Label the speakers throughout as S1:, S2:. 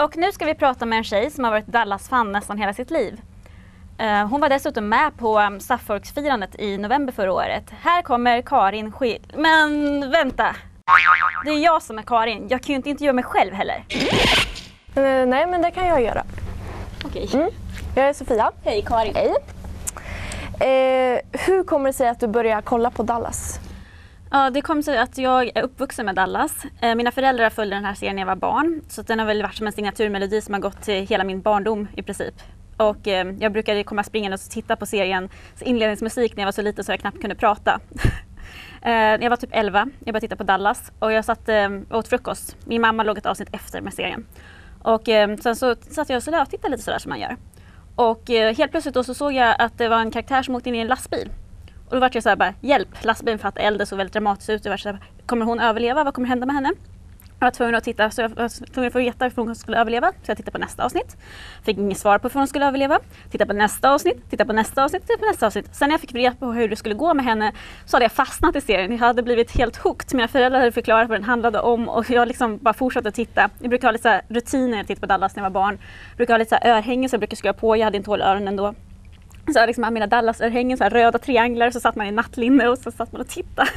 S1: Och nu ska vi prata med en tjej som har varit Dallas-fan nästan hela sitt liv. Hon var dessutom med på Suffolks-firandet i november förra året. Här kommer Karin Men vänta! Det är jag som är Karin. Jag kan ju inte intervjua mig själv heller.
S2: Nej, men det kan jag göra.
S1: Okej.
S2: Jag är Sofia.
S1: Hej Karin.
S2: Hej. Hur kommer det sig att du börjar kolla på Dallas?
S1: Ja, det kommer sig att jag är uppvuxen med Dallas. Mina föräldrar följde den här serien när jag var barn. Så den har väl varit som en signaturmelodi som har gått till hela min barndom i princip. Och jag brukade komma springande och titta på serien inledningsmusik när jag var så liten så jag knappt kunde prata. Jag var typ 11, jag började titta på Dallas och jag satt åt frukost. Min mamma låg ett avsnitt efter med serien. Och sen så satt jag och tittade lite sådär som man gör. Och helt plötsligt då så såg jag att det var en karaktär som åkte in i en lastbil. Och då var jag såhär bara, hjälp, lastbilen för att elden såg väldigt dramatiskt ut. Jag var såhär, kommer hon överleva? Vad kommer hända med henne? Jag var tvungen att titta, så jag var tvungen att få veta hur hon skulle överleva. Så jag tittade på nästa avsnitt. Fick inget svar på hur hon skulle överleva. Tittade på nästa avsnitt, tittade på nästa avsnitt, tittade på nästa avsnitt. Sen när jag fick reda på hur det skulle gå med henne så hade jag fastnat i serien. Jag hade blivit helt hooked. Mina föräldrar hade förklarat vad den handlade om och jag liksom bara fortsatte att titta. Jag brukar ha lite så här rutiner när jag tittar på Dallas när jag var barn. Jag brukar ha lite så här örhängen så jag brukar skruva på. Jag hade inte hålöronen då. Så jag liksom hade mina Dallas-örhängen, så här röda trianglar, så satt man i nattlinne och så satt man och tittade.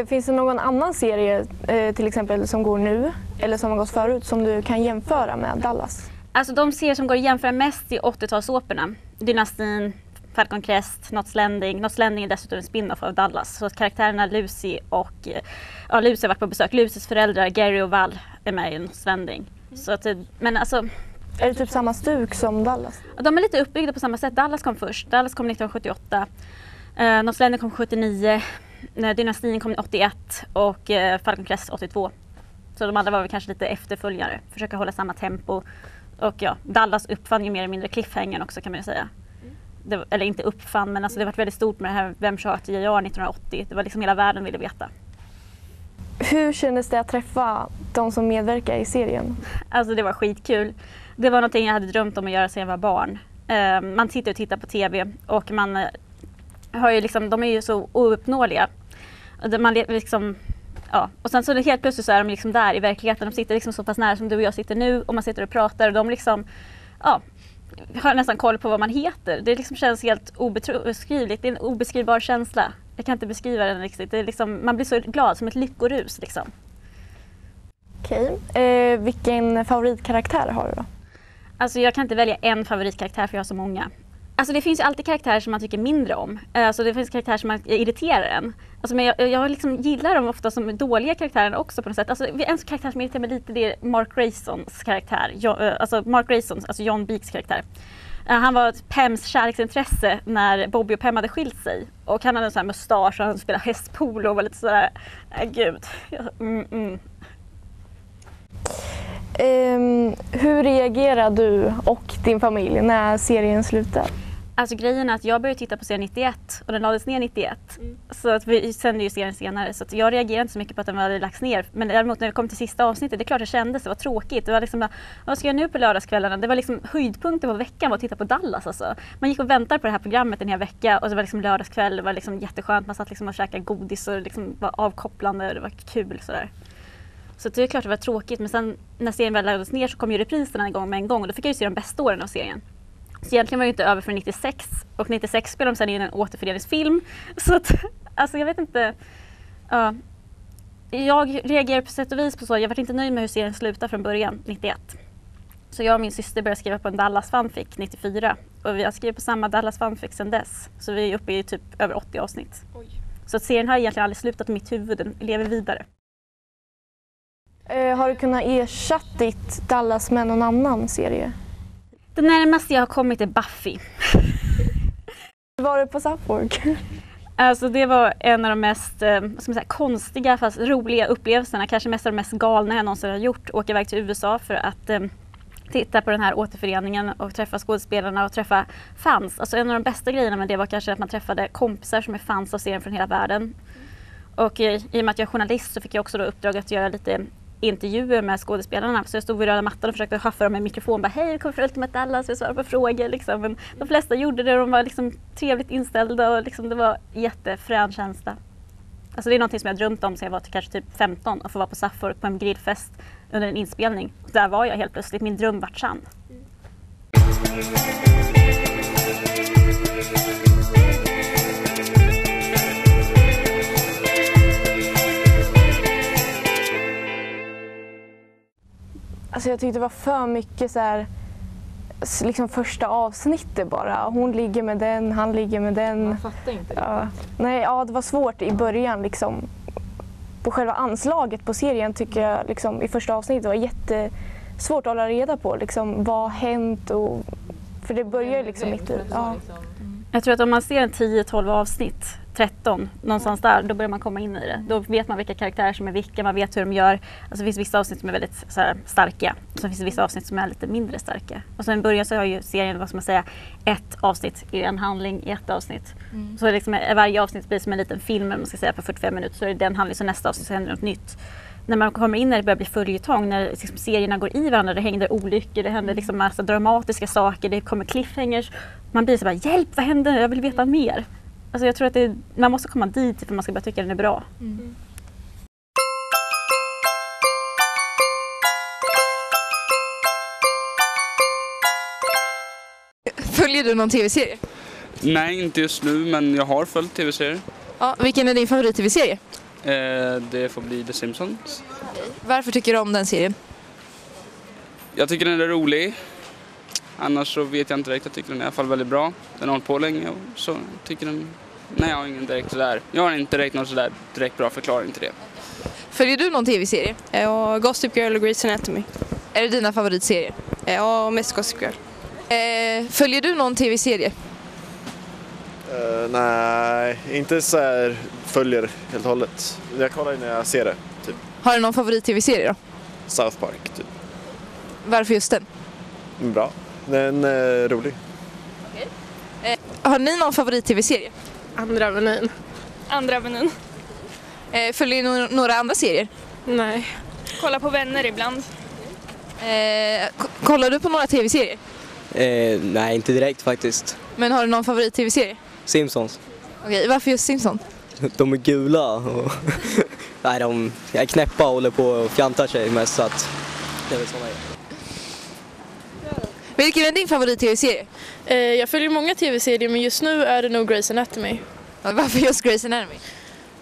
S2: Finns det någon annan serie till exempel som går nu eller som har gått förut som du kan jämföra med Dallas?
S1: Alltså de serier som går att jämföra mest är 80-talsåporna. Dynastin, Falcon Crest, Knots Landing. Knots Landing är dessutom en spin-off av Dallas. Så karaktärerna Lucy och Lucy har varit på besök. Lucys föräldrar Gary och Val är med i Knots Landing. Så att, men alltså...
S2: Är det typ samma stuk som Dallas?
S1: De är lite uppbyggda på samma sätt. Dallas kom först. Dallas kom 1978. Knots Landing kom 79. Dynastin kom 81 och Falcon Crest 82. Så de andra var väl kanske lite efterföljare. Försöka hålla samma tempo. Och ja, Dallas uppfann ju mer eller mindre cliffhangern också kan man ju säga. Eller inte uppfann, men alltså det var väldigt stort med det här Vem sköt JR 1980. Det var liksom hela världen ville veta.
S2: Hur kändes det att träffa de som medverkar i serien?
S1: Alltså det var skitkul. Det var någonting jag hade drömt om att göra sedan jag var barn. Man tittar och tittar på tv och man har ju liksom, de är ju så ouppnåeliga. Man liksom, ja. Och sen så helt plötsligt så är de liksom där i verkligheten. De sitter liksom så pass nära som du och jag sitter nu och man sitter och pratar och de liksom, ja, har nästan koll på vad man heter. Det liksom känns helt obeskrivligt. Det är en obeskrivbar känsla. Jag kan inte beskriva den riktigt. Det är liksom, man blir så glad, som ett lyckorus liksom.
S2: Okej. Vilken favoritkaraktär har du då? Alltså
S1: jag kan inte välja en favoritkaraktär för jag har så många. Alltså det finns ju alltid karaktärer som man tycker mindre om. Alltså det finns karaktärer som irriterar en. Alltså men jag liksom gillar dem ofta som dåliga karaktärer också på något sätt. Alltså en karaktär som irriterar mig lite, det är Mark Graysons karaktär. Mark Grayson, alltså John Beeks karaktär. Han var Pams kärleksintresse när Bobby och Pam hade skilt sig. Och han hade en sån här mustasch och han spelade hästpolo och var lite sådär, gud.
S2: Hur reagerar du och din familj när serien slutar?
S1: Alltså grejen är att jag började titta på serien 91 och den lades ner 91. Så att vi sände ju serien senare så att jag reagerade inte så mycket på att den hade lagts ner. Men däremot när vi kom till sista avsnittet, det är klart jag kändes, det var tråkigt. Det var liksom, vad ska jag nu på lördagskvällarna? Det var liksom höjdpunkten på veckan var att titta på Dallas alltså. Man gick och väntade på det här programmet en hel vecka och det var liksom lördagskväll, det var liksom jätteskönt. Man satt liksom och käkade godis och liksom var avkopplande och det var kul sådär. Så det är klart det var tråkigt, men sen när serien väl lades ner så kom ju repriserna igång med en gång och då fick jag ju se de bästa åren av serien. Så egentligen var det inte över för 96 och 96 spelade de sen in en återföreningsfilm. Så att, alltså jag vet inte. Jag reagerar på sätt och vis på så. Jag var inte nöjd med hur serien slutade från början, 91. Så jag och min syster började skriva på en Dallas fanfic 94 och vi har skrivit på samma Dallas fanfic sedan dess. Så vi är uppe i typ över 80 avsnitt. Oj. Så att serien har egentligen aldrig slutat i mitt huvud, den lever vidare.
S2: Har du kunnat ersätta ditt Dallas med någon annan serie?
S1: Det närmaste jag har kommit är Buffy.
S2: Var det på Suffolk?
S1: Alltså det var en av de mest konstiga fast roliga upplevelserna. Kanske mest av de mest galna jag någonsin har gjort. Åka iväg till USA för att titta på den här återföreningen och träffa skådespelarna och träffa fans. Alltså en av de bästa grejerna med det var kanske att man träffade kompisar som är fans av serien från hela världen. Och i och med att jag är journalist så fick jag också då uppdrag att göra lite intervjuer med skådespelarna. Så jag stod vid röda mattan och försökte haffa dem med mikrofon. Bara, hej, vi kommer från Ultimate Dallas, vi svarar på frågor. Liksom. Men de flesta gjorde det och de var liksom trevligt inställda och liksom, det var jättefrän känsla. Alltså det är något som jag drömt om sedan jag var kanske typ 15 och få vara på Suffolk på en grillfest under en inspelning. Och där var jag helt plötsligt, min dröm vart sann.
S2: Alltså jag tyckte det var för mycket så här, liksom första avsnittet bara. Hon ligger med den, han ligger med den.
S3: Man fattar inte det.
S2: Ja. Nej, ja, det var svårt i början liksom. På själva anslaget på serien tycker jag liksom, i första avsnittet var jättesvårt att hålla reda på liksom, vad har hänt och för det börjar ju liksom mitt i. Ja.
S1: Jag tror att om man ser en 10-12 avsnitt, 13, någonstans där, då börjar man komma in i det. Då vet man vilka karaktärer som är vilka, man vet hur de gör. Alltså det finns vissa avsnitt som är väldigt så här, starka, och så finns det vissa avsnitt som är lite mindre starka. Och sen i början så har ju serien, vad ska man säga, ett avsnitt i en handling i ett avsnitt. Så det liksom, varje avsnitt blir som en liten film, man ska säga, på 45 minuter, så är det den handling, så nästa avsnitt så händer något nytt. När man kommer in när det börjar bli följetong, när liksom serierna går i varandra, det händer olyckor, det händer liksom massa dramatiska saker, det kommer cliffhangers. Man blir så bara, hjälp, vad händer? Jag vill veta mer. Alltså jag tror att man måste komma dit för att man ska börja tycka den är bra.
S3: Följer du någon tv-serie?
S4: Nej, inte just nu, men jag har följt tv-serier.
S3: Ja, vilken är din favorit-tv-serie?
S4: Det får bli The Simpsons.
S3: Varför tycker du om den serien?
S4: Jag tycker den är rolig. Annars så vet jag inte direkt. Jag tycker den är i alla fall väldigt bra. Den har hållit på länge och så tycker den... Nej, jag har ingen direkt sådär. Jag har inte direkt någon sådär direkt bra förklaring till det.
S3: Följer du någon tv-serie?
S5: Ja, Gossip Girl och Grey's Anatomy.
S3: Är det dina favoritserier?
S5: Ja, mest Gossip Girl.
S3: Följer du någon tv-serie?
S6: Nej, inte så här följer helt och hållet. Jag kollar när jag ser det, typ.
S3: Har du någon favorit-tv-serie då?
S6: South Park, typ.
S3: Varför just den?
S6: Bra. Den är rolig.
S3: Har ni någon favorit-tv-serie?
S5: Andra Avenyn. Andra Avenyn?
S3: Följer ni några andra serier?
S5: Nej. Kolla på Vänner ibland.
S3: Kollar du på några tv-serier?
S7: Nej, inte direkt faktiskt.
S3: Men har du någon favorit-tv-serie?
S7: Simpsons.
S3: Okej, varför just Simpsons?
S7: De är gula och nej, de är knäppa och håller på och fjantar sig mest, så att det är väl såna.
S3: Vilken är din favorit-tv-serie?
S5: Jag följer många tv-serier, men just nu är det nog Grey's Anatomy.
S3: Varför just Grey's Anatomy?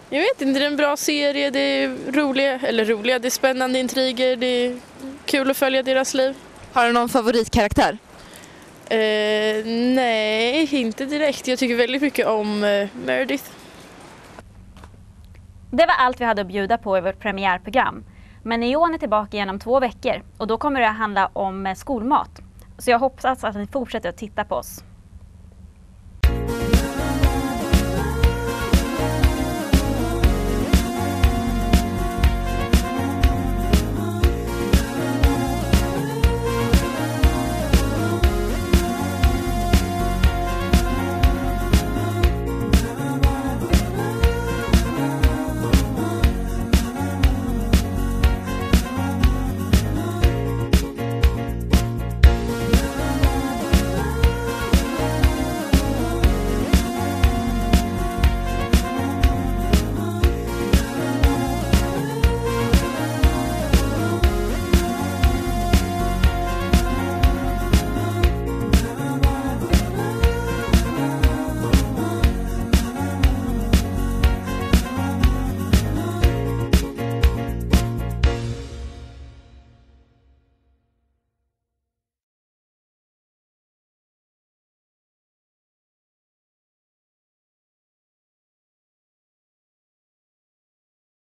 S5: Jag vet inte, det är en bra serie, det är roliga, det är spännande intriger, det är kul att följa deras liv.
S3: Har du någon favoritkaraktär?
S5: Nej, inte direkt. Jag tycker väldigt mycket om Meredith.
S1: Det var allt vi hade att bjuda på i vårt premiärprogram. Men Neon är tillbaka igen om 2 veckor och då kommer det att handla om skolmat. Så jag hoppas att ni fortsätter att titta på oss.